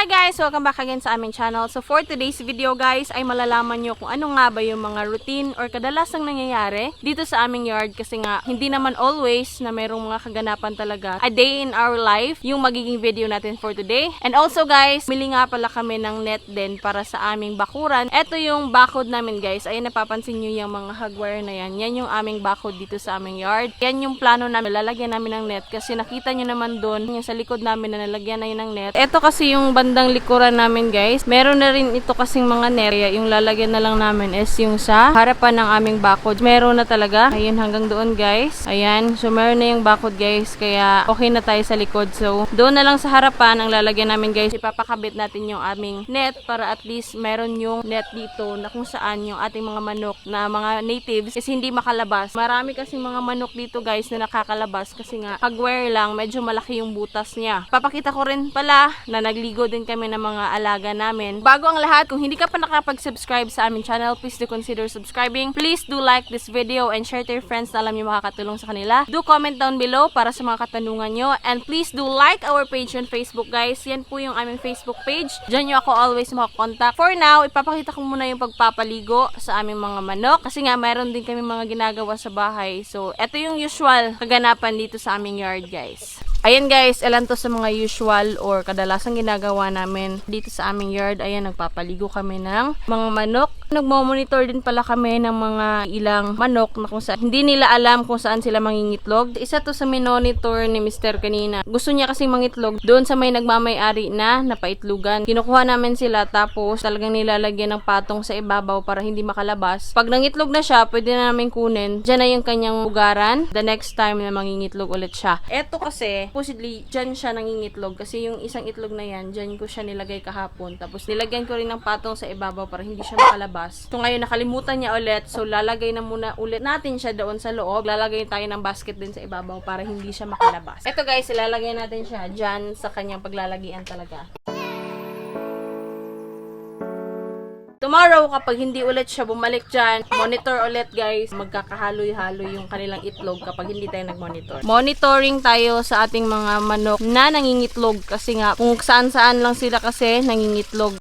guys! Welcome back again sa aming channel. So for today's video guys ay malalaman nyo kung ano nga ba yung mga routine or kadalasang nangyayari dito sa aming yard kasi nga hindi naman always na mayroong mga kaganapan talaga a day in our life yung magiging video natin for today. And also guys, mili nga pala kami ng net din para sa aming bakuran. Ito yung bakod namin guys. Ayun, napapansin nyo yung mga hagwire na yan. Yan yung aming bakod dito sa aming yard. Yan yung plano namin. Lalagyan namin ng net kasi nakita nyo naman doon yung sa likod namin na nalagyan na yun ng net. Ito kasi yung bandang likuran namin guys. Meron na rin ito kasing mga net. Yung lalagyan na lang namin is yung sa harapan ng aming bakod. Meron na talaga. Ayun, hanggang doon guys. Ayan. So meron na yung bakod guys. Kaya okay na tayo sa likod. So doon na lang sa harapan ang lalagyan namin guys. Ipapakabit natin yung aming net para at least meron yung net dito na kung saan yung ating mga manok na mga natives kasi hindi makalabas. Marami kasing mga manok dito guys na nakakalabas kasi nga hagwire lang. Medyo malaki yung butas niya. Papakita ko rin pala na nagligo din kami ng mga alaga namin. Bago ang lahat, kung hindi ka pa nakapag-subscribe sa aming channel, please do consider subscribing. Please do like this video and share to your friends na alam nyo makakatulong sa kanila. Do comment down below para sa mga katanungan nyo. And please do like our page on Facebook guys. Yan po yung aming Facebook page. Diyan nyo ako always makakontak. For now, ipapakita ko muna yung pagpapaligo sa aming mga manok. Kasi nga, mayroon din kami mga ginagawa sa bahay. So, ito yung usual kaganapan dito sa aming yard guys. Ayan guys, ilan to sa mga usual or kadalasang ginagawa namin dito sa aming yard. Ayan, nagpapaligo kami ng mga manok. Nagmo-monitor din pala kami ng mga ilang manok na kung saan hindi nila alam kung saan sila mangingitlog. Isa to sa minonitor ni Mr. kanina. Gusto niya kasing mangitlog doon sa may nagmamay-ari na napaitlugan. Kinukuha namin sila tapos talagang nilalagyan ng patong sa ibabaw para hindi makalabas. Pag nangitlog na siya, pwede na namin kunin. Diyan na yung kanyang ugaran. The next time na mangingitlog ulit siya. Eto kasi supposedly, dyan siya nangingitlog kasi yung isang itlog na yan, dyan ko siya nilagay kahapon. Tapos nilagyan ko rin ng patong sa ibabaw para hindi siya makalabas. So ngayon nakalimutan niya ulit. So lalagay na muna ulit natin siya doon sa loob. Lalagay tayo ng basket din sa ibabaw para hindi siya makalabas. Ito guys, ilalagay natin siya dyan sa kanyang paglalagian talaga. Tomorrow, kapag hindi ulit siya bumalik dyan, monitor ulit guys. Magkakahaloy-haloy yung kanilang itlog kapag hindi tayo nag-monitor. Monitoring tayo sa ating mga manok na nangingitlog kasi nga kung saan-saan lang sila kasi nangingitlog.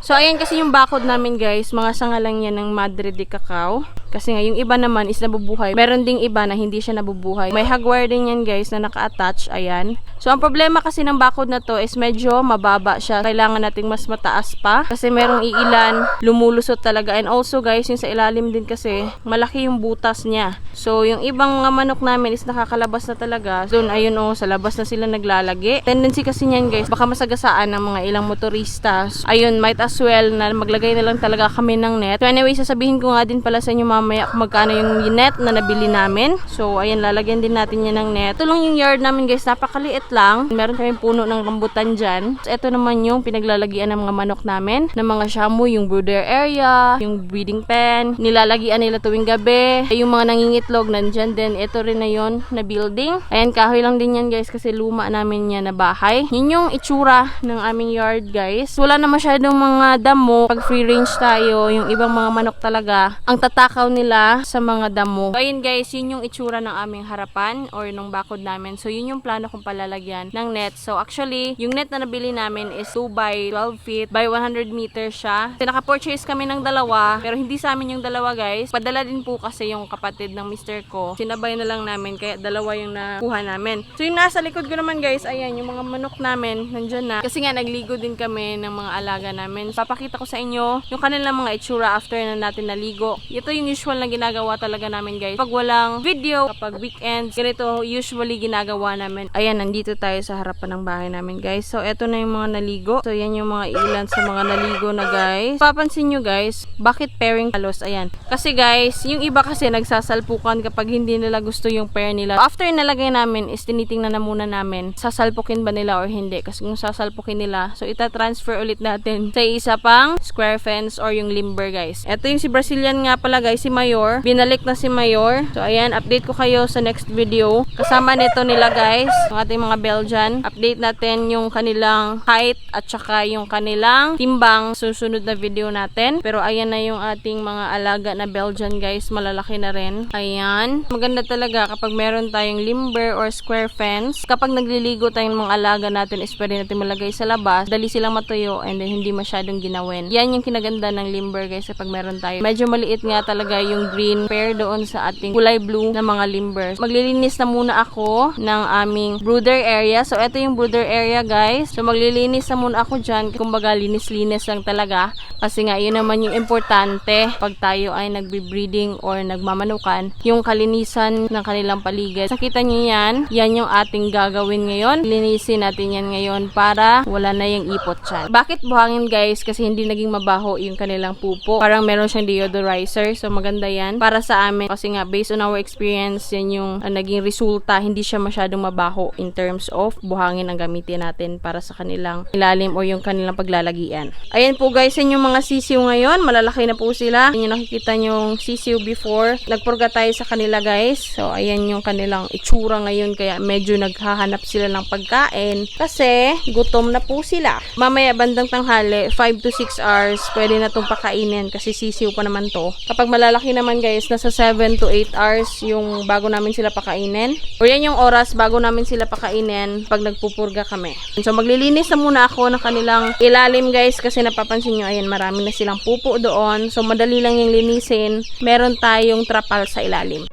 So, ayan kasi yung bakod namin guys. Mga sanga lang yan ng Madre de Cacao. Kasi nga, yung iba naman is nabubuhay. Meron ding iba na hindi siya nabubuhay. May hagwire din yan guys na naka-attach. Ayan. So, ang problema kasi ng bakod na to is medyo mababa siya. Kailangan nating mas mataas pa. Kasi merong iilan, lumulusot talaga. And also guys, yung sa ilalim din kasi, malaki yung butas niya. So, yung ibang mga manok namin is nakakalabas na talaga. Doon, ayun sa labas na sila naglalagi. Tendency kasi niyan guys, baka masagasaan ng mga ilang motorista. Ayun, might as well na maglagay na lang talaga kami ng net. So anyway, sasabihin ko nga din pala sa inyo mamaya kung magkano yung net na nabili namin. So ayan, lalagyan din natin yan ng net. Ito lang yung yard namin guys, napakaliit lang. Meron kaming puno ng rambutan dyan. So ito naman yung pinaglalagian ng mga manok namin, ng mga shamu, yung brooder area, yung breeding pen, nilalagian nila tuwing gabi. Yung mga nangingitlog nandyan din. Ito rin na yun na building. Ayan, kahoy lang din yan guys kasi luma namin yan na bahay. Yun yung itsura ng aming yard guys. Wala na masyadong mga damo. Pag free range tayo, yung ibang mga manok talaga, ang tatakaw nila sa mga damo. So ayun guys, yun yung itsura ng aming harapan or nung bakod namin. So yun yung plano kong palalagyan ng net. So actually, yung net na nabili namin is 2 by 12 feet by 100 meters siya. So naka-purchase kami ng dalawa, pero hindi sa amin yung dalawa guys. Padala din po kasi yung kapatid ng mister ko. Sinabay na lang namin, kaya dalawa yung nakuha namin. So yung nasa likod ko naman guys, ayan, yung mga manok namin, nandyan na. Kasi nga nagligo din kami ng mga alaga namin. Papakita ko sa inyo yung kanilang mga itsura after na natin naligo. Ito yung usual na ginagawa talaga namin guys. Pag walang video, kapag weekends, ganito usually ginagawa namin. Ayan, nandito tayo sa harapan ng bahay namin guys. So, eto na yung mga naligo. So, yan yung mga ilan sa mga naligo na guys. Papansin nyo guys, bakit pairing halos? Ayan. Kasi guys, yung iba kasi nagsasalpukan kapag hindi nila gusto yung pair nila. After nalagay namin is tinitingnan na muna namin sasalpukin ba nila or hindi. Kasi kung sasalpukin nila, so ita-transfer ulit natin sa isa pang square fence or yung limber guys. Ito yung si Brazilian nga pala guys, si Mayor. Binalik na si Mayor. So ayan, update ko kayo sa next video. Kasama nito nila guys, yung ating mga Belgian. Update natin yung kanilang height at saka yung kanilang timbang susunod na video natin. Pero ayan na yung ating mga alaga na Belgian guys, malalaki na rin. Ayan, maganda talaga kapag meron tayong limber or square fence. Kapag nagliligo tayong mga alaga natin, is pwede natin malagay sa labas, dali silang matuyo and then hindi masyadong ginawin. Yan yung kinaganda ng limber guys kapag meron tayo. Medyo maliit nga talaga yung green pair doon sa ating kulay blue na mga limber. Maglilinis na muna ako ng aming brooder area. So ito yung brooder area guys. So maglilinis na muna ako dyan. Kumbaga linis-linis lang talaga. Kasi nga yun naman yung importante pag tayo ay nagbe-breeding or nagmamanukan. Yung kalinisan ng kanilang paligid. Nakita nyo yan? Yan yung ating gagawin ngayon. Linisin natin yan ngayon para wala na yung ipot dyan. Bakit buhangin guys? Kasi hindi naging mabaho yung kanilang pupo. Parang meron siyang deodorizer. So maganda yan para sa amin. Kasi nga based on our experience, yan yung naging resulta. Hindi siya masyadong mabaho in terms of buhangin ang gamitin natin para sa kanilang ilalim o yung kanilang paglalagian. Ayan po guys, yan yung mga sisiw ngayon. Malalaki na po sila. Yan yung nakikita yung sisiw before. Nagpurga tayo sa kanila guys. So ayan yung kanilang itsura ngayon. Kaya medyo naghahanap sila ng pagkain. Kasi gutom na po sila. Mamaya bandang tanghali, 5 to 6 hours, pwede na itong pakainin kasi sisiw pa naman to. Kapag malalaki naman guys, nasa 7 to 8 hours yung bago namin sila pakainin. O yan yung oras bago namin sila pakainin pag nagpupurga kami. So maglilinis na muna ako ng kanilang ilalim guys kasi napapansin nyo, ayan, marami na silang pupo doon. So madali lang yung linisin. Meron tayong trapal sa ilalim.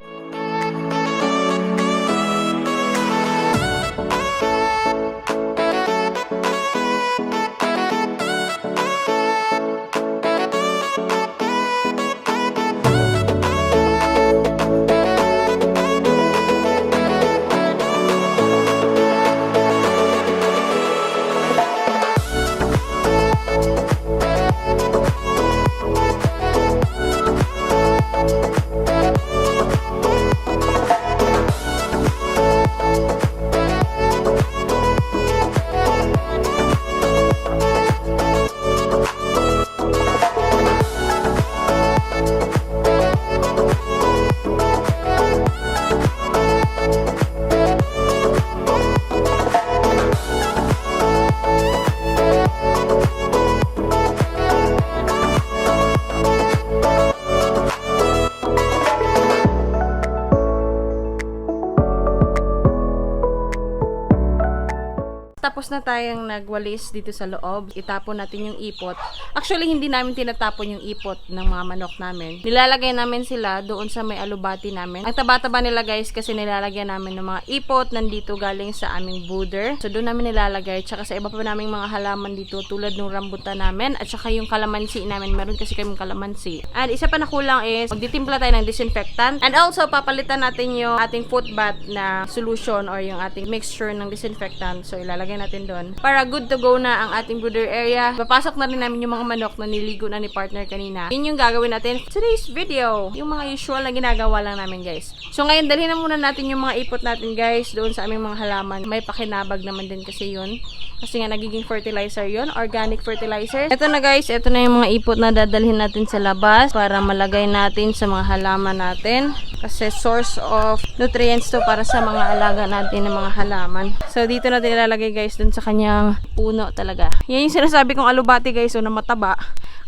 Tapos na tayong nagwalis dito sa loob. Itapon natin yung ipot. Actually, hindi namin tinatapon yung ipot ng mga manok namin. Nilalagay namin sila doon sa may alubati namin. Ang taba-taba nila guys kasi nilalagyan namin ng mga ipot nandito galing sa aming brooder. So doon namin nilalagay. Tsaka sa iba pa naming mga halaman dito tulad ng rambutan namin at saka yung kalamansi namin. Meron kasi kaming kalamansi. And isa pa na kulang is magtitimpla tayo ng disinfectant. And also papalitan natin yung ating foot bath na solution or yung ating mixture ng disinfectant. So ilalagay natin doon para good to go na ang ating brooder area. Papasok na rin namin yung mga manok na niligo na ni partner kanina. Yun yung gagawin natin today's video. Yung mga usual na ginagawa lang namin guys. So ngayon dalhin na muna natin yung mga ipot natin guys doon sa aming mga halaman. May pakinabag naman din kasi yun. Kasi nga nagiging fertilizer yun. Organic fertilizer. Ito na guys. Ito na yung mga ipot na dadalhin natin sa labas para malagay natin sa mga halaman natin. Kasi source of nutrients to para sa mga alaga natin ng mga halaman. So dito natin ilalagay guys dun sa kanyang puno talaga. Yan yung sinasabi kong alubati guys, na mataba.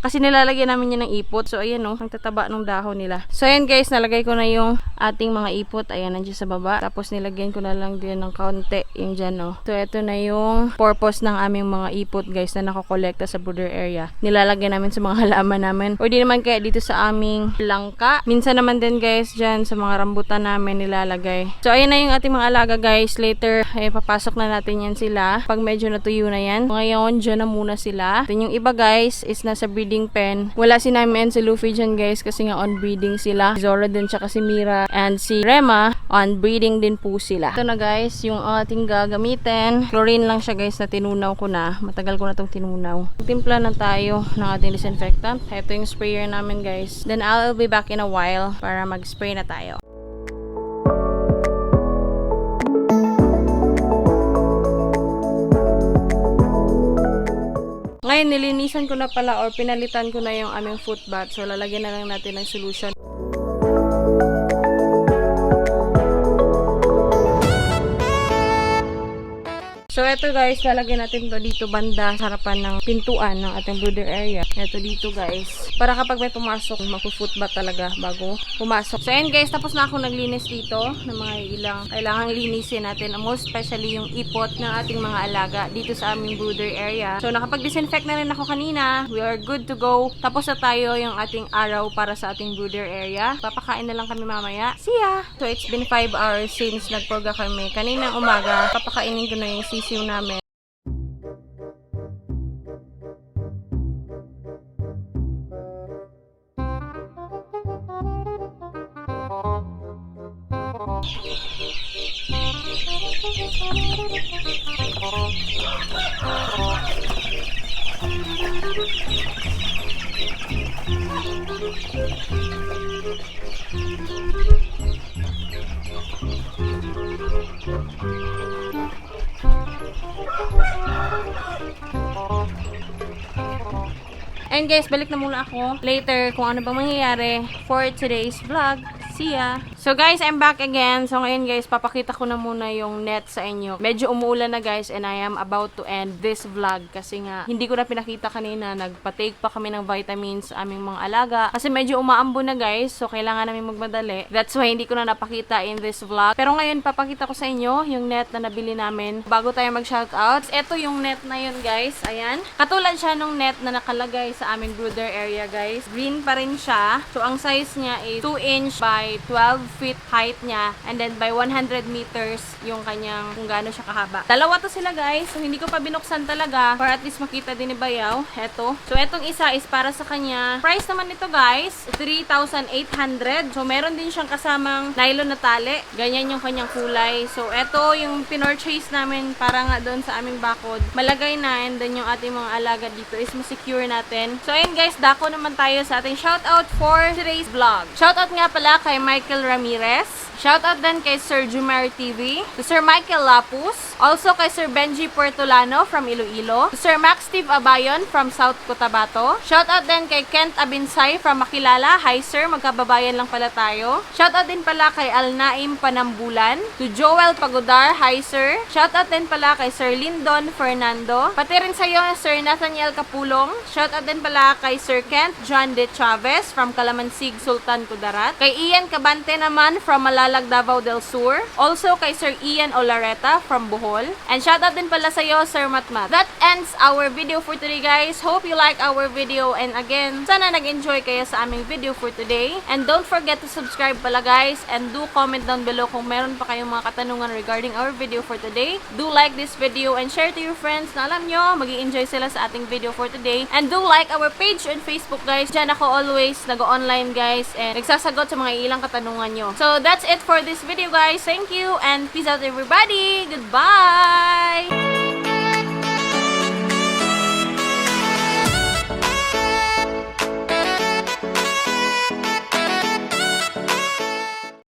Kasi nilalagyan namin yan ng ipot. So ayan ang tataba ng dahon nila. So ayan guys, nalagay ko na yung ating mga ipot. Ayan, nandiyan sa baba. Tapos nilagyan ko na lang din ng kaunti yung dyan So ito na yung purpose ng aming mga ipot guys na nakakolekta sa brooder area. Nilalagyan namin sa mga halaman namin. O di naman kaya dito sa aming langka. Minsan naman din guys dyan sa mga rambutan namin nilalagay. So ayan na yung ating mga alaga guys. Later, papasok na natin yan sila. Pag medyo natuyo na yan. Ngayon, dyan na muna sila. Then yung iba guys is nasa breeding pen. Wala si Naime and si Luffy dyan guys kasi nga on breeding sila. Zora din tsaka si Mira and si Rema on breeding din po sila. Ito na guys yung ating gagamitin. Chlorine lang siya guys na tinunaw ko na. Matagal ko na itong tinunaw. Timpla na tayo ng ating disinfectant. Ito yung sprayer namin guys. Then I'll be back in a while para mag-spray na tayo. Ngayon, nilinisan ko na pala or pinalitan ko na yung aming foot bath. So, lalagyan na lang natin ng solution. eto guys, lalagyan natin to dito banda sa harapan ng pintuan ng ating brooder area. Eto dito guys. Para kapag may pumasok, magpo-footbath talaga bago pumasok. So ayan guys, tapos na ako naglinis dito ng mga ilang kailangang linisin natin. Most especially yung ipot ng ating mga alaga dito sa aming brooder area. So nakapag-disinfect na rin ako kanina. We are good to go. Tapos na tayo yung ating araw para sa ating brooder area. Papakain na lang kami mamaya. See ya! So it's been 5 hours since nagpurga kami. Kaninang umaga, papakainin ko na yung sisiw namin. And guys, balik na muna ako later kung ano bang mangyayari for today's vlog. See ya! So guys, I'm back again. So ngayon guys, papakita ko na muna yung net sa inyo. Medyo umuulan na guys and I am about to end this vlog kasi nga hindi ko na pinakita kanina. Nagpa-take pa kami ng vitamins sa aming mga alaga kasi medyo umaambo na guys. So kailangan namin magmadali. That's why hindi ko na napakita in this vlog. Pero ngayon, papakita ko sa inyo yung net na nabili namin bago tayo mag-shoutouts. Ito yung net na yun guys. Ayan. Katulad siya nung net na nakalagay sa aming brooder area guys. Green pa rin siya. So ang size niya is 2 inch by 12 feet height niya. And then by 100 meters yung kanyang kung gaano siya kahaba. Dalawa to sila guys. So hindi ko pa binuksan talaga para at least makita din ni Bayaw. Eto. So etong isa is para sa kanya. Price naman nito guys, 3,800. So meron din siyang kasamang nylon na tali. Ganyan yung kanyang kulay. So eto yung pinorchase namin para nga doon sa aming bakod. Malagay na and then yung ating mga alaga dito is masecure natin. So ayun guys, dako naman tayo sa ating shoutout for today's vlog. Shoutout nga pala kay Michael Ramirez. Shoutout din kay Sir Jumar TV, to Sir Michael Lapus, also kay Sir Benji Puertolano from Iloilo, to Sir Max Steve Abayon from South Cotabato. Shoutout din kay Kent Abinsay from Makilala. Hi sir, magkababayan lang pala tayo. Shoutout din pala kay Alnaim Panambulan, to Joel Pagodar. Hi sir. Shoutout din pala kay Sir Lindon Fernando. Pati rin sa iyo Sir Nathaniel Kapulong. Shoutout din pala kay Sir Kent John De Chavez from Kalamansig, Sultan Kudarat. Kay Ian Cabante naman from Malalag, Davao del Sur. Also kay Sir Ian Olareta from Bohol. And shoutout din pala sa iyo Sir Matmat. That ends our video for today guys. Hope you like our video and again, sana nag-enjoy kayo sa aming video for today. And don't forget to subscribe pala guys and do comment down below kung meron pa kayong mga katanungan regarding our video for today. Do like this video and share to your friends na alam nyo, mag-i-enjoy sila sa ating video for today. And do like our page on Facebook guys. Diyan ako always nag-online guys and nagsasagot sa mga ilang katanungan nyo. So that's it for this video guys. Thank you and peace out everybody. Goodbye!